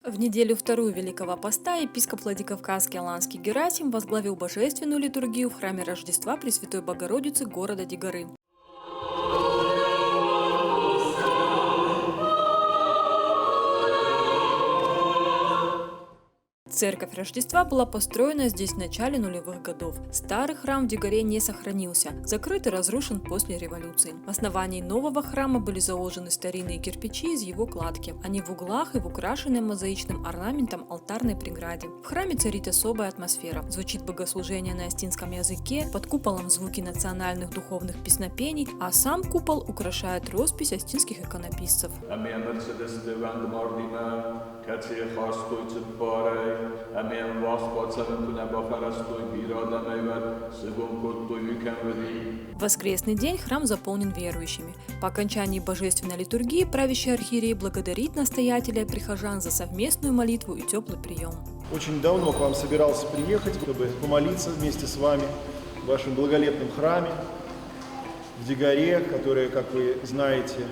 В неделю вторую Великого Поста епископ Владикавказский Аланский Герасим возглавил божественную литургию в храме Рождества Пресвятой Богородицы города Дигары. Церковь Рождества была построена здесь в начале нулевых годов. Старый храм в Дигаре не сохранился, закрыт и разрушен после революции. В основании нового храма были заложены старинные кирпичи из его кладки. Они в углах и в украшенной мозаичным орнаментом алтарной преграде. В храме царит особая атмосфера. Звучит богослужение на остинском языке, под куполом звуки национальных духовных песнопений, а сам купол украшает роспись остинских иконописцев. В воскресный день храм заполнен верующими. По окончании божественной литургии правящий архиерей благодарит настоятеля и прихожан за совместную молитву и теплый прием. Очень давно к вам собирался приехать, чтобы помолиться вместе с вами в вашем благолепном храме в Дигаре, которое, как вы знаете,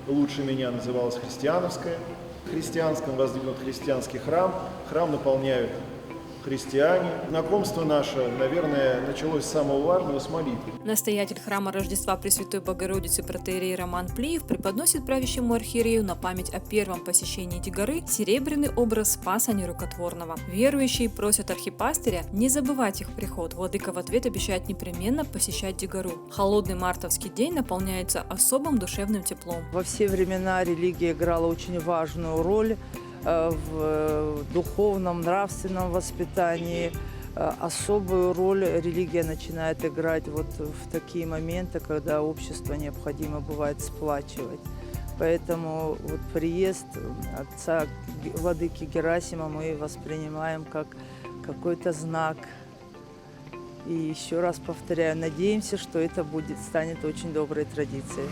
лучше меня называлось христиановское. В христианском воздвигнут христианский храм. Храм наполняют христиане. Знакомство наше, наверное, началось с самого важного, с молитвы. Настоятель храма Рождества Пресвятой Богородицы протоиерей Роман Плиев преподносит правящему архиерею на память о первом посещении Дигары серебряный образ Спаса Нерукотворного. Верующие просят архипастыря не забывать их приход. Владыка в ответ обещает непременно посещать Дигару. Холодный мартовский день наполняется особым душевным теплом. Во все времена религия играла очень важную роль в духовном, нравственном воспитании. Особую роль религия начинает играть вот в такие моменты, когда общество необходимо бывает сплачивать. Поэтому вот приезд отца владыки Герасима мы воспринимаем как какой-то знак. И еще раз повторяю, надеемся, что это станет очень доброй традицией.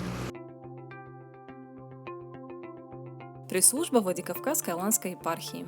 Пресс-служба Владикавказской Аланской епархии.